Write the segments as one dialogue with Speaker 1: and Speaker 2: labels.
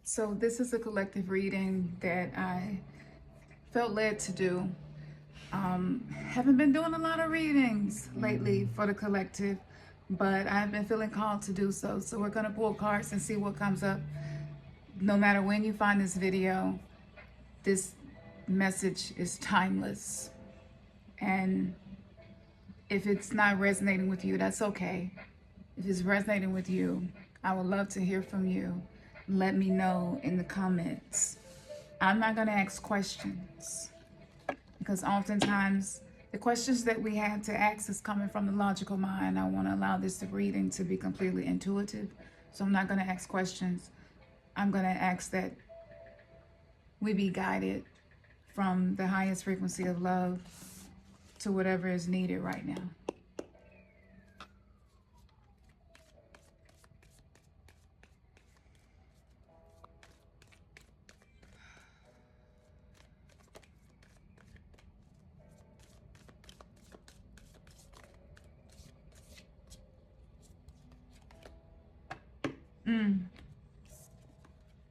Speaker 1: So this is a collective reading that I felt led to do. Haven't been doing a lot of readings lately for the collective, but I've been feeling called to do so. So we're gonna pull cards and see what comes up. No matter when you find this video, this message is timeless. And if it's not resonating with you, that's okay. If it's resonating with you, I would love to hear from you. Let me know in the comments. I'm not going to ask questions because oftentimes the questions that we have to ask is coming from the logical mind. I want to allow this reading to be completely intuitive. So I'm not going to ask questions. I'm going to ask that we be guided from the highest frequency of love to whatever is needed right now.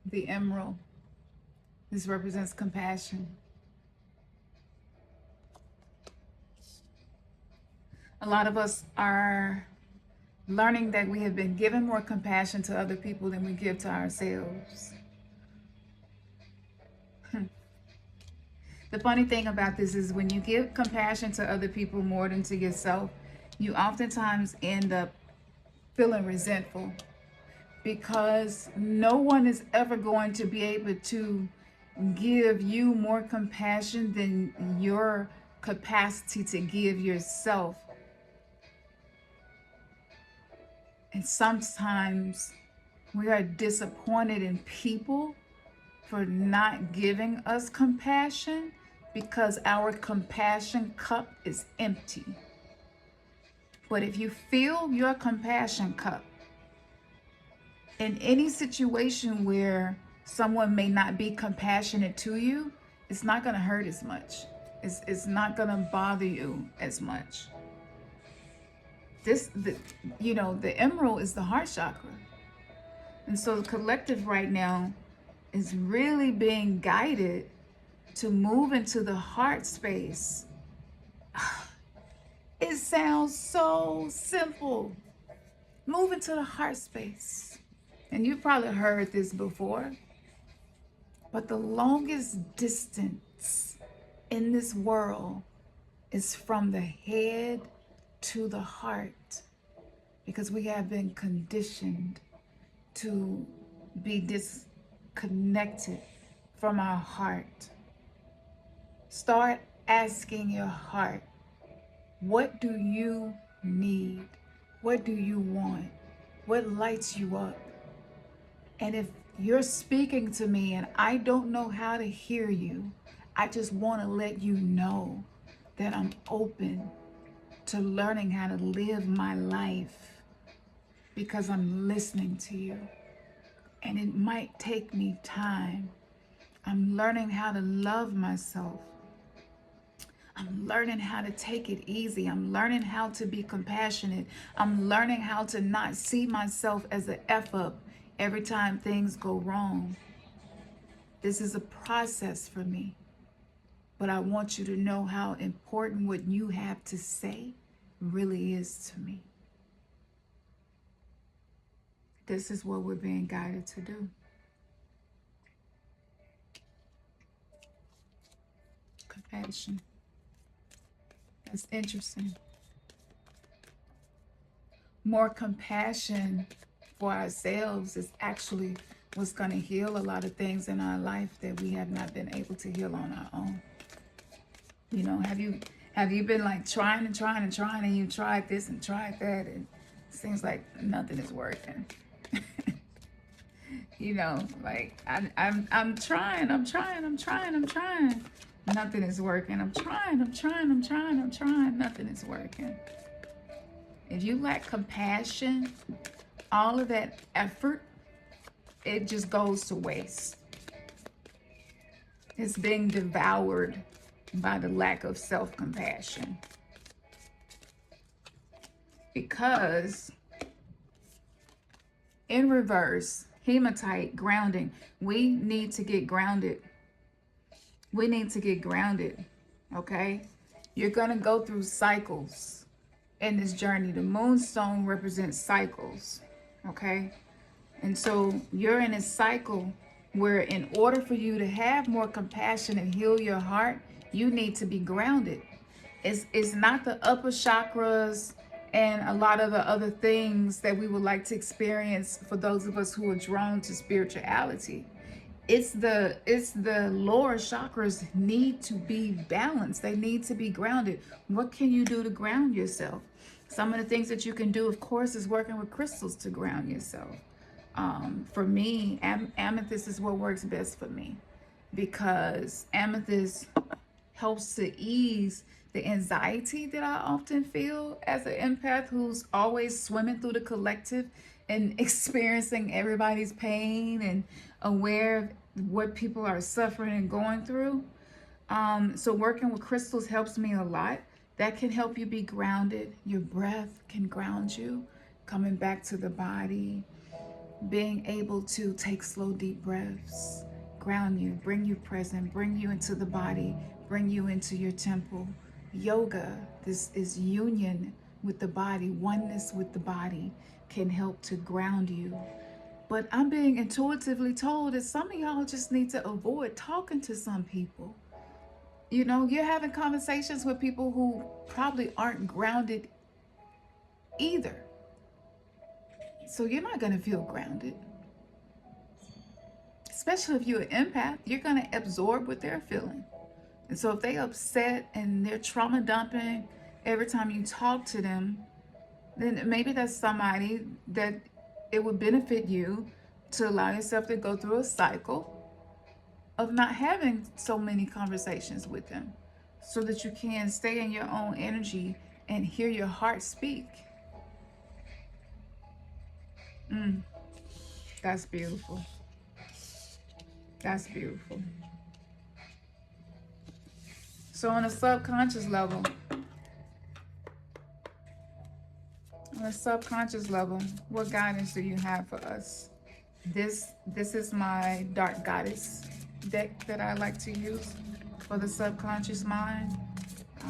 Speaker 1: The emerald. This represents compassion. A lot of us are learning that we have been given more compassion to other people than we give to ourselves. The funny thing about this is when you give compassion to other people more than to yourself, you oftentimes end up feeling resentful because no one is ever going to be able to give you more compassion than your capacity to give yourself. And sometimes we are disappointed in people for not giving us compassion because our compassion cup is empty. But if you fill your compassion cup in any situation where someone may not be compassionate to you, it's not going to hurt as much. It's not going to bother you as much. The emerald is the heart chakra. And so the collective right now is really being guided to move into the heart space. It sounds so simple. Move into the heart space. And you've probably heard this before, but the longest distance in this world is from the head to the heart, because we have been conditioned to be disconnected from our heart. Start asking your heart, what do you need? What do you want? What lights you up? And if you're speaking to me and I don't know how to hear you, I just want to let you know that I'm open to learning how to live my life because I'm listening to you. And it might take me time. I'm learning how to love myself. I'm learning how to take it easy. I'm learning how to be compassionate. I'm learning how to not see myself as an F-up every time things go wrong. This is a process for me. But I want you to know how important what you have to say really is to me. This is what we're being guided to do. Compassion. That's interesting. More compassion for ourselves is actually what's going to heal a lot of things in our life that we have not been able to heal on our own. You know, have you been like trying and you tried this and tried that and it seems like nothing is working. You know, like I'm trying. Nothing is working. I'm trying. Nothing is working. If you lack compassion, all of that effort, it just goes to waste. It's being devoured by the lack of self-compassion. Because in reverse, Hematite, grounding. We need to get grounded. We need to get grounded, okay? You're going to go through cycles in this journey. The moonstone represents cycles, okay? And so you're in a cycle where in order for you to have more compassion and heal your heart, you need to be grounded. It's not the upper chakras and a lot of the other things that we would like to experience for those of us who are drawn to spirituality. It's the lower chakras need to be balanced. They need to be grounded. What can you do to ground yourself? Some of the things that you can do, of course, is working with crystals to ground yourself. For me, amethyst is what works best for me, because amethyst helps to ease the anxiety that I often feel as an empath who's always swimming through the collective and experiencing everybody's pain and aware of what people are suffering and going through. So working with crystals helps me a lot. That can help you be grounded. Your breath can ground you, coming back to the body, being able to take slow, deep breaths, ground you, bring you present, bring you into the body, bring you into your temple. Yoga, this is union with the body, oneness with the body, can help to ground you. But I'm being intuitively told that some of y'all just need to avoid talking to some people. You know, you're having conversations with people who probably aren't grounded either. So you're not going to feel grounded. Especially if you're an empath, you're going to absorb what they're feeling. And so if they're upset and they're trauma dumping every time you talk to them, then maybe that's somebody that it would benefit you to allow yourself to go through a cycle of not having so many conversations with them, so that you can stay in your own energy and hear your heart speak. That's beautiful. That's beautiful. So on a subconscious level, what guidance do you have for us? This is my dark goddess deck that I like to use for the subconscious mind.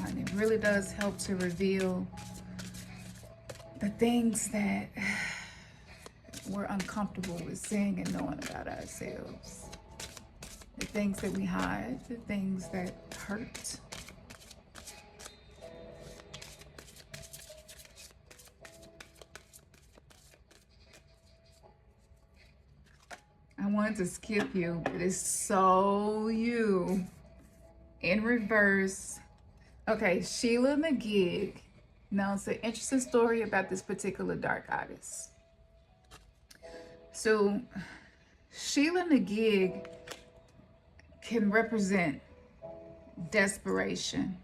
Speaker 1: And it really does help to reveal the things that we're uncomfortable with seeing and knowing about ourselves. The things that we hide, the things that hurt. I wanted to skip you, but it's so you. In reverse. Okay, Sheila McGee. Now, it's an interesting story about this particular dark goddess. So, Sheila McGee can represent desperation.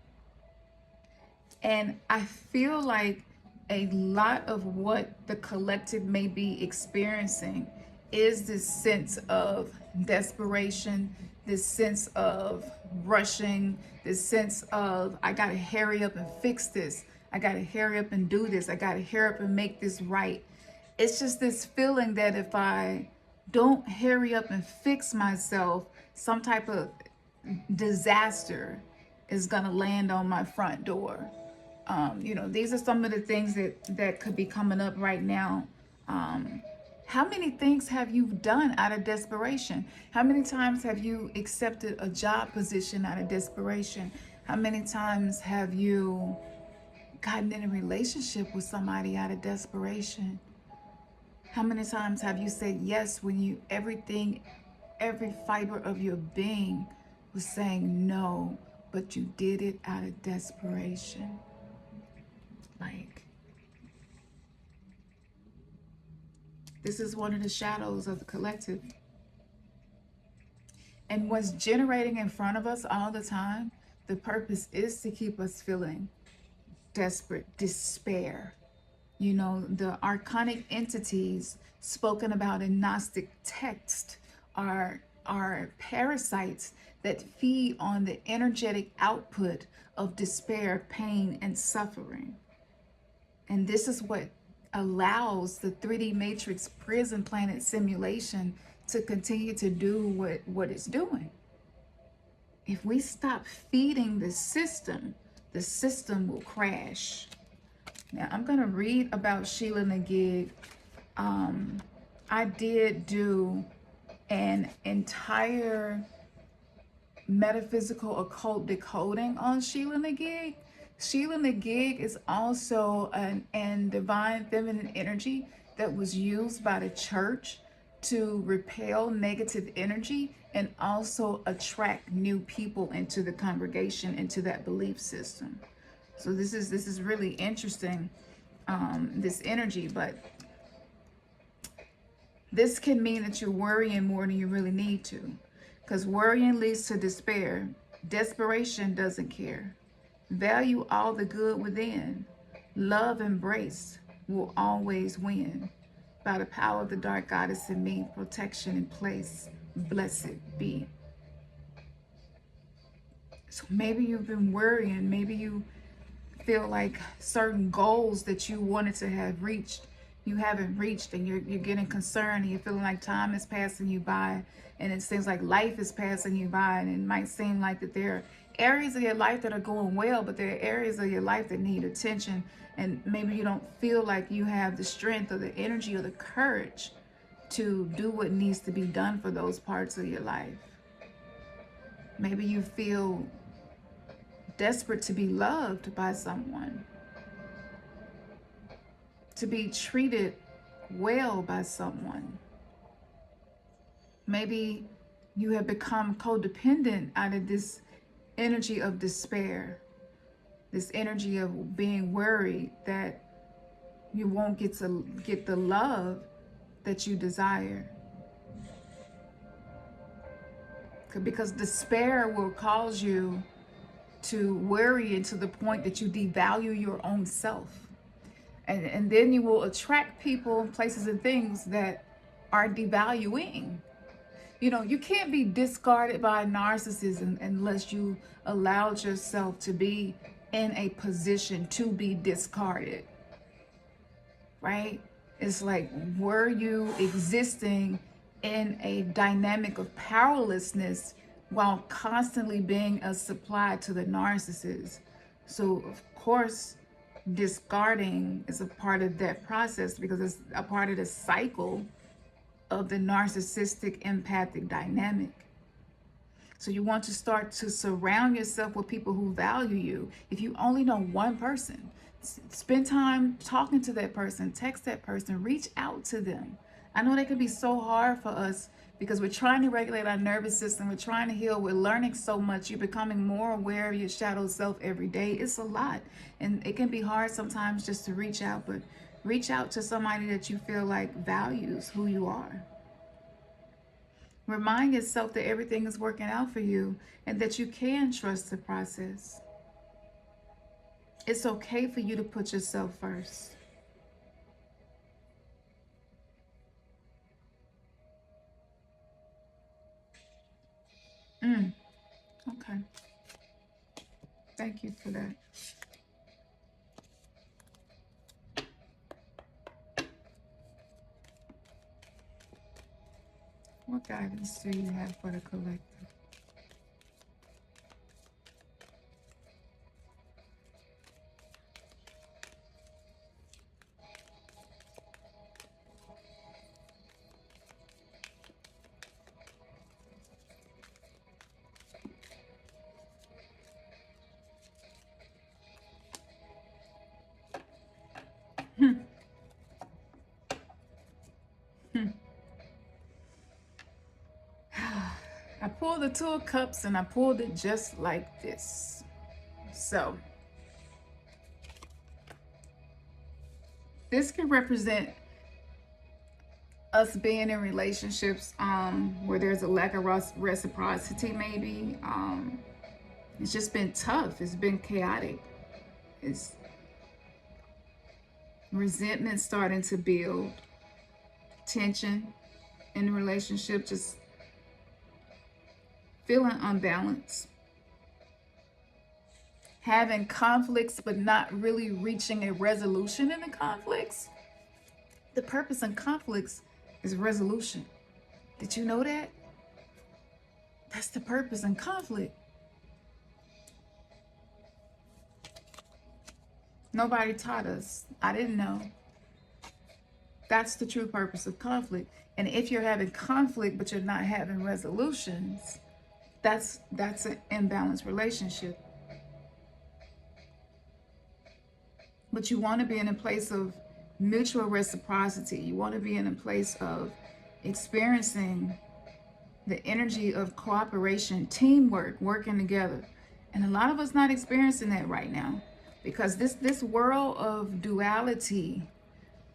Speaker 1: And I feel like a lot of what the collective may be experiencing is this sense of desperation, this sense of rushing, this sense of, I gotta hurry up and fix this. I gotta hurry up and do this. I gotta hurry up and make this right. It's just this feeling that if I don't hurry up and fix myself, some type of disaster is gonna land on my front door. You know, these are some of the things that could be coming up right now. How many things have you done out of desperation? How many times have you accepted a job position out of desperation? How many times have you gotten in a relationship with somebody out of desperation? How many times have you said yes when every fiber of your being was saying no, but you did it out of desperation? This is one of the shadows of the collective. And what's generating in front of us all the time, the purpose is to keep us feeling desperate, despair. You know, the archonic entities spoken about in Gnostic text are parasites that feed on the energetic output of despair, pain, and suffering. And this is what allows the 3D matrix prison planet simulation to continue to do what it's doing. If we stop feeding the system will crash. Now, I'm going to read about Sheila Nagig. I did do an entire metaphysical occult decoding on Sheila Nagig. Sheila Nagig is also an divine feminine energy that was used by the church to repel negative energy and also attract new people into the congregation, into that belief system. So this is really interesting, this energy, but this can mean that you're worrying more than you really need to, because worrying leads to despair. Desperation doesn't care. Value all the good within. Love embrace will always win. By the power of the dark goddess in me, protection in place, blessed be. So maybe you've been worrying, maybe you feel like certain goals that you wanted to have reached, you haven't reached, and you're getting concerned, and you're feeling like time is passing you by, and it seems like life is passing you by, and it might seem like that there are areas of your life that are going well, but there are areas of your life that need attention, and maybe you don't feel like you have the strength or the energy or the courage to do what needs to be done for those parts of your life. Maybe you feel desperate to be loved by someone, to be treated well by someone. Maybe you have become codependent out of this energy of despair, this energy of being worried that you won't get the love that you desire. Because despair will cause you to worry to the point that you devalue your own self. And then you will attract people, places, and things that are devaluing. You know, you can't be discarded by narcissism unless you allowed yourself to be in a position to be discarded, right? It's like, were you existing in a dynamic of powerlessness while constantly being a supply to the narcissist? So, of course, discarding is a part of that process, because it's a part of the cycle of the narcissistic empathic dynamic. So you want to start to surround yourself with people who value you. If you only know one person, spend time talking to that person, text that person, reach out to them. I know that can be so hard for us because we're trying to regulate our nervous system. We're trying to heal. We're learning so much. You're becoming more aware of your shadow self every day. It's a lot. And it can be hard sometimes just to reach out, but reach out to somebody that you feel like values who you are. Remind yourself that everything is working out for you and that you can trust the process. It's okay for you to put yourself first. Okay. Thank you for that. What guidance do you have for the collective? I pulled the Two of Cups and I pulled it just like this. So this can represent us being in relationships where there's a lack of reciprocity maybe. It's just been tough. It's been chaotic. It's resentment starting to build. Tension in the relationship, just feeling unbalanced, having conflicts but not really reaching a resolution in the conflicts. The purpose in conflicts is resolution. Did you know that? That's the purpose in conflict. Nobody taught us. I didn't know. That's the true purpose of conflict. And if you're having conflict but you're not having resolutions, that's an imbalanced relationship. But you want to be in a place of mutual reciprocity. You want to be in a place of experiencing the energy of cooperation, teamwork, working together. And a lot of us not experiencing that right now, because this world of duality,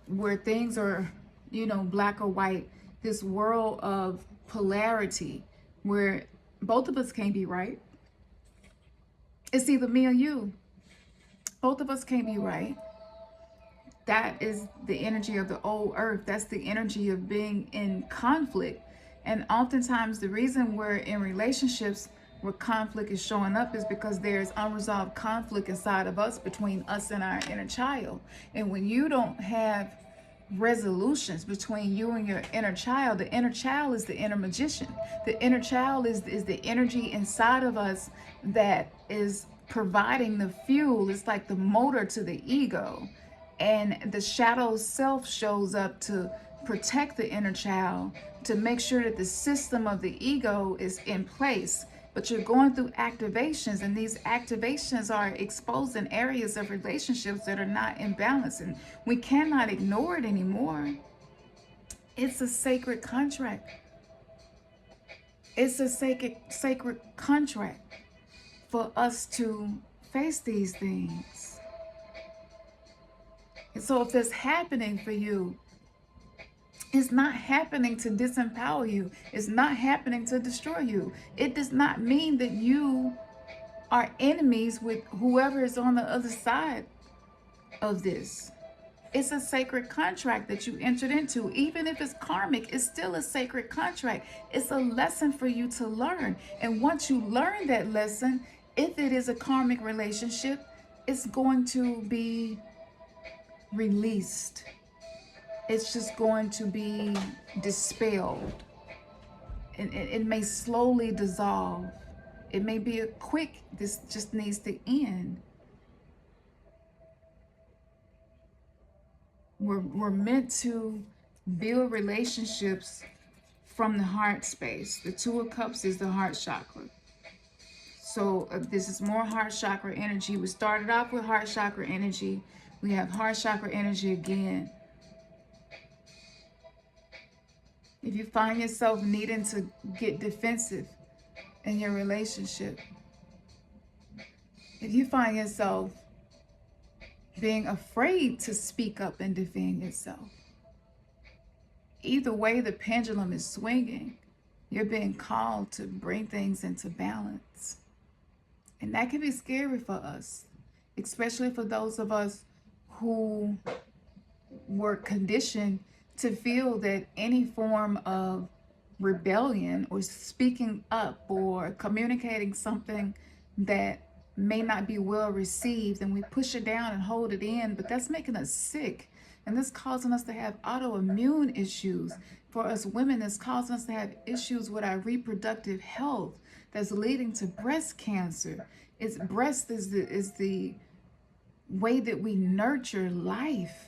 Speaker 1: where things are, black or white, this world of polarity where both of us can't be right. It's either me or you. Both of us can't be right. That is the energy of the old earth. That's the energy of being in conflict. And oftentimes the reason we're in relationships where conflict is showing up is because there's unresolved conflict inside of us, between us and our inner child. And when you don't have resolutions between you and your inner child, the inner child is the inner magician. The inner child is the energy inside of us that is providing the fuel. It's like the motor to the ego. And the shadow self shows up to protect the inner child, to make sure that the system of the ego is in place. But you're going through activations, and these activations are exposing areas of relationships that are not in balance, and we cannot ignore it anymore. It's a sacred contract. It's a sacred contract for us to face these things. And so if it's happening for you, it's not happening to disempower you. It's not happening to destroy you. It does not mean that you are enemies with whoever is on the other side of this. It's a sacred contract that you entered into. Even if it's karmic, it's still a sacred contract. It's a lesson for you to learn. And once you learn that lesson, if it is a karmic relationship, it's going to be released. It's just going to be dispelled. It may slowly dissolve. It may be a quick, this just needs to end. We're meant to build relationships from the heart space. The Two of Cups is the heart chakra. So this is more heart chakra energy. We started off with heart chakra energy. We have heart chakra energy again. If you find yourself needing to get defensive in your relationship, if you find yourself being afraid to speak up and defend yourself, either way the pendulum is swinging, you're being called to bring things into balance. And that can be scary for us, especially for those of us who were conditioned to feel that any form of rebellion or speaking up or communicating something that may not be well received, and we push it down and hold it in, but that's making us sick. And this causing us to have autoimmune issues. For us women, it's causing us to have issues with our reproductive health that's leading to breast cancer. Breast is the way that we nurture life.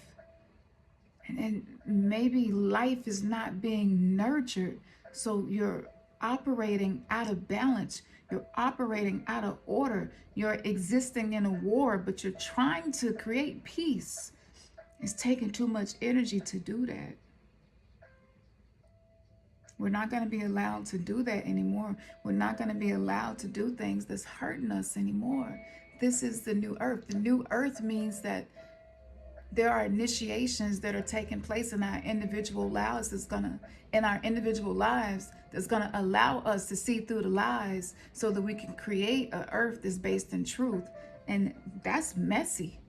Speaker 1: And maybe life is not being nurtured. So you're operating out of balance. You're operating out of order. You're existing in a war, but you're trying to create peace. It's taking too much energy to do that. We're not going to be allowed to do that anymore. We're not going to be allowed to do things that's hurting us anymore. This is the new earth. The new earth means that there are initiations that are taking place in our individual lives that's gonna allow us to see through the lies so that we can create an earth that's based in truth. And that's messy.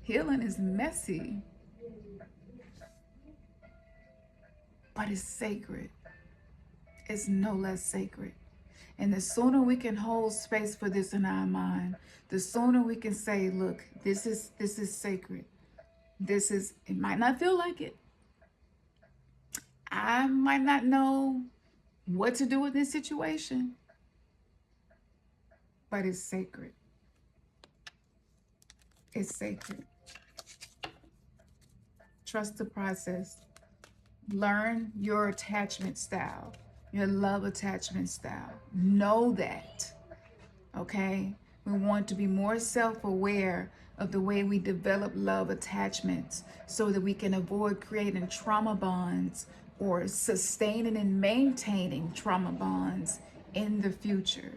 Speaker 1: Healing is messy. But it's sacred. It's no less sacred. And the sooner we can hold space for this in our mind, the sooner we can say, look, this is sacred. It might not feel like it. I might not know what to do with this situation, but it's sacred. It's sacred. Trust the process. Learn your attachment style, your love attachment style. Know that, okay? We want to be more self-aware of the way we develop love attachments so that we can avoid creating trauma bonds or sustaining and maintaining trauma bonds in the future.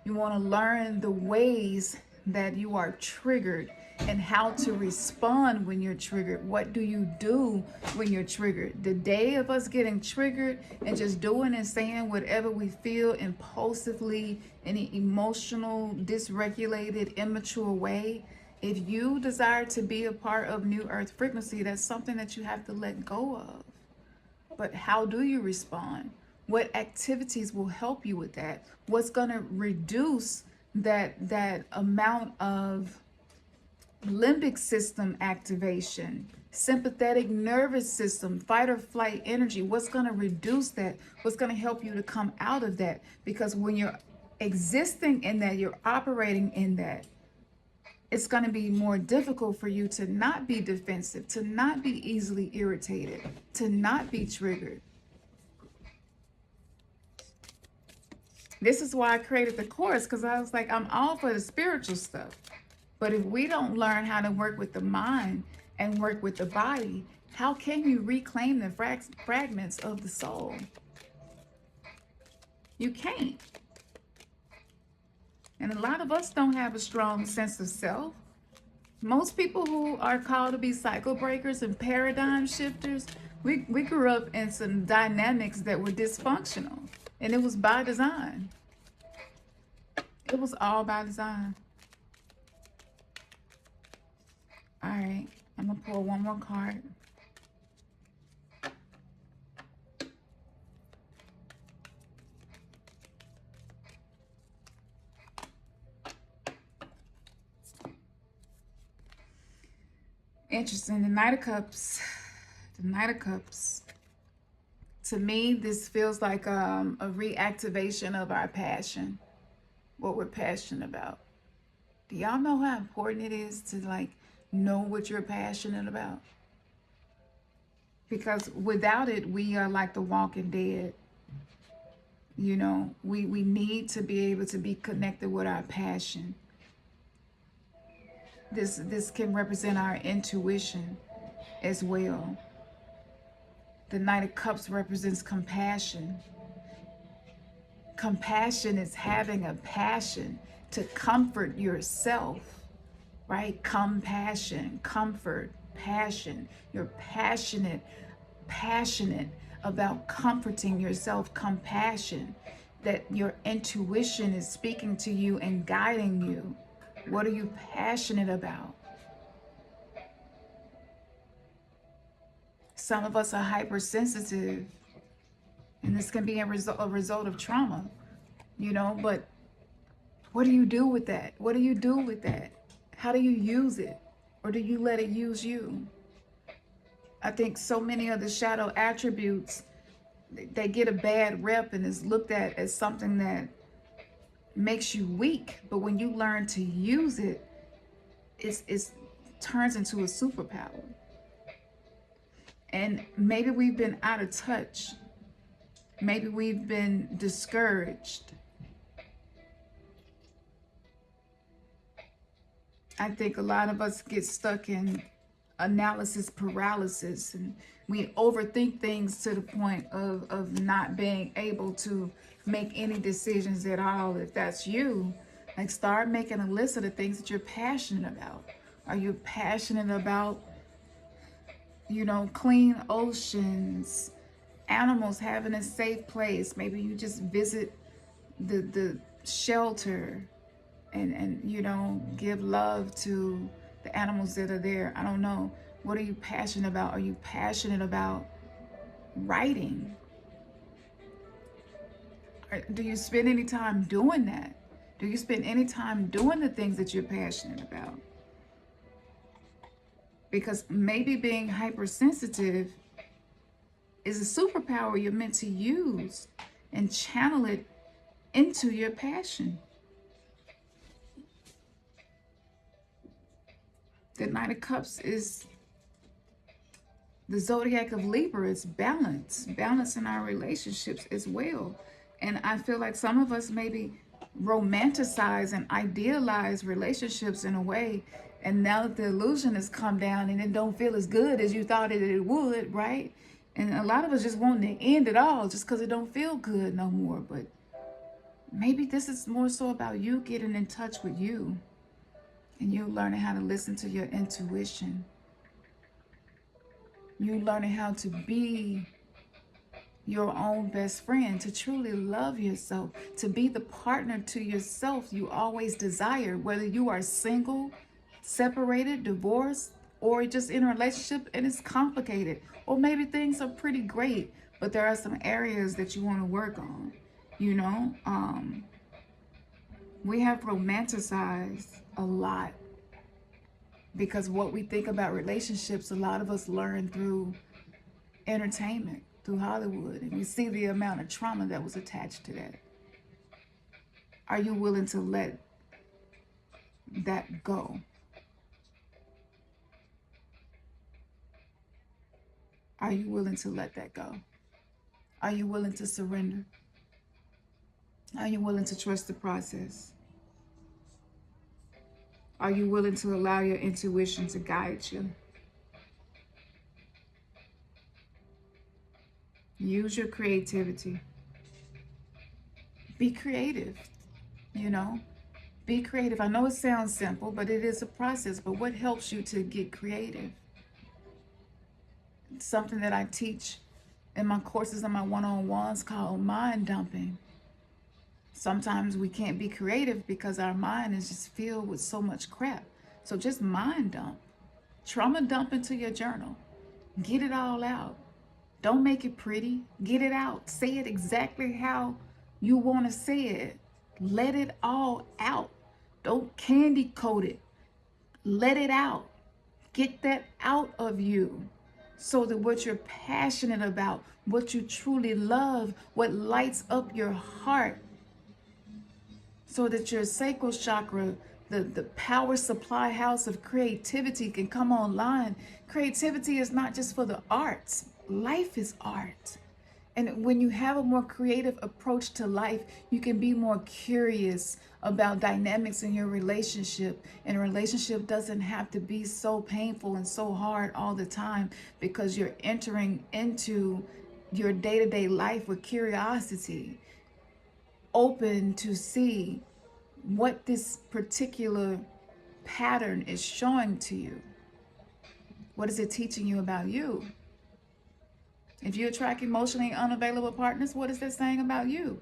Speaker 1: You want to learn the ways that you are triggered and how to respond when you're triggered. What do you do when you're triggered? The day of us getting triggered and just doing and saying whatever we feel impulsively in an emotional, dysregulated, immature way, if you desire to be a part of New Earth frequency, that's something that you have to let go of. But how do you respond? What activities will help you with that? What's going to reduce that amount of limbic system activation, sympathetic nervous system, fight or flight energy? What's going to reduce that? What's going to help you to come out of that? Because when you're existing in that, you're operating in that, it's going to be more difficult for you to not be defensive, to not be easily irritated, to not be triggered. This is why I created the course, because I was like, I'm all for the spiritual stuff. But if we don't learn how to work with the mind and work with the body, how can you reclaim the fragments of the soul? You can't. And a lot of us don't have a strong sense of self. Most people who are called to be cycle breakers and paradigm shifters, we grew up in some dynamics that were dysfunctional. And it was by design. It was all by design. All right, I'm going to pull one more card. Interesting. The Knight of Cups. The Knight of Cups. To me, this feels like a reactivation of our passion. What we're passionate about. Do y'all know how important it is to know what you're passionate about? Because without it, we are like the walking dead. You know, we need to be able to be connected with our passion. This can represent our intuition as well. The Knight of Cups represents compassion. Compassion is having a passion to comfort yourself, right? Compassion, comfort, passion. You're passionate about comforting yourself. Compassion, that your intuition is speaking to you and guiding you. What are you passionate about? Some of us are hypersensitive, and this can be a result of trauma, you know, but what do you do with that? What do you do with that? How do you use it? Or do you let it use you? I think so many of the shadow attributes, they get a bad rep and is looked at as something that makes you weak. But when you learn to use it, it turns into a superpower. And maybe we've been out of touch. Maybe we've been discouraged. I think a lot of us get stuck in analysis paralysis, and we overthink things to the point of not being able to make any decisions at all. If that's you, start making a list of the things that you're passionate about. Are you passionate about, clean oceans, animals having a safe place? Maybe you just visit the shelter and give love to the animals that are there. I don't know. What are you passionate about? Are you passionate about writing? Do you spend any time doing that? Do you spend any time doing the things that you're passionate about? Because maybe being hypersensitive is a superpower you're meant to use and channel it into your passion. The Knight of Cups is the zodiac of Libra. It's balance in our relationships as well. And I feel like some of us maybe romanticize and idealize relationships in a way, and now that the illusion has come down and it don't feel as good as you thought it would, right? And a lot of us just want to end it all just because it don't feel good no more. But maybe this is more so about you getting in touch with you, and you learning how to listen to your intuition. You learning how to be your own best friend, to truly love yourself, to be the partner to yourself you always desire, whether you are single, separated, divorced, or just in a relationship and it's complicated, or maybe things are pretty great, but there are some areas that you want to work on. You know, we have romanticized a lot, because what we think about relationships, a lot of us learn through entertainment, through Hollywood, and we see the amount of trauma that was attached to that. Are you willing to let that go? Are you willing to let that go? Are you willing to surrender? Are you willing to trust the process? Are you willing to allow your intuition to guide you? Use your creativity. Be creative, you know? Be creative. I know it sounds simple, but it is a process. But what helps you to get creative? It's something that I teach in my courses and my one-on-ones called mind dumping. Sometimes we can't be creative because our mind is just filled with so much crap. So just mind dump. Trauma dump into your journal. Get it all out. Don't make it pretty. Get it out. Say it exactly how you want to say it. Let it all out. Don't candy coat it. Let it out. Get that out of you, so that what you're passionate about, what you truly love, what lights up your heart, so that your sacral chakra, the power supply house of creativity, can come online. Creativity is not just for the arts. Life is art. And when you have a more creative approach to life, you can be more curious about dynamics in your relationship. And a relationship doesn't have to be so painful and so hard all the time, because you're entering into your day-to-day life with curiosity, open to see what this particular pattern is showing to you. What is it teaching you about you? If you attract emotionally unavailable partners, what is that saying about you?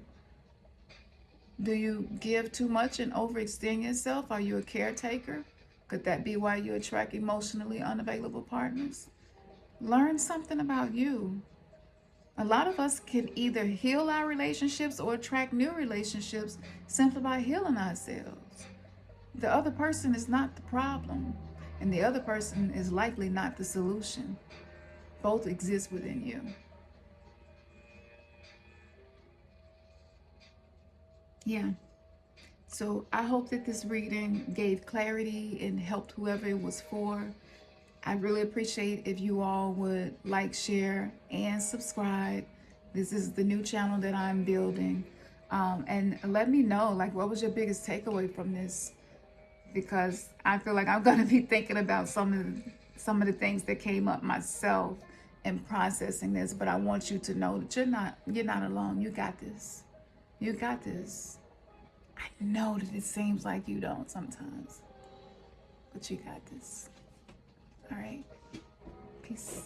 Speaker 1: Do you give too much and overextend yourself? Are you a caretaker? Could that be why you attract emotionally unavailable partners? Learn something about you. A lot of us can either heal our relationships or attract new relationships simply by healing ourselves. The other person is not the problem, and the other person is likely not the solution. Both exist within you. Yeah. So I hope that this reading gave clarity and helped whoever it was for. I really appreciate if you all would like, share, and subscribe. This is the new channel that I'm building. And let me know, like, what was your biggest takeaway from this? Because I feel like I'm going to be thinking about some of the things that came up myself in processing this. But I want you to know that you're not alone. You got this. You got this. I know that it seems like you don't sometimes, but you got this. All right. Peace.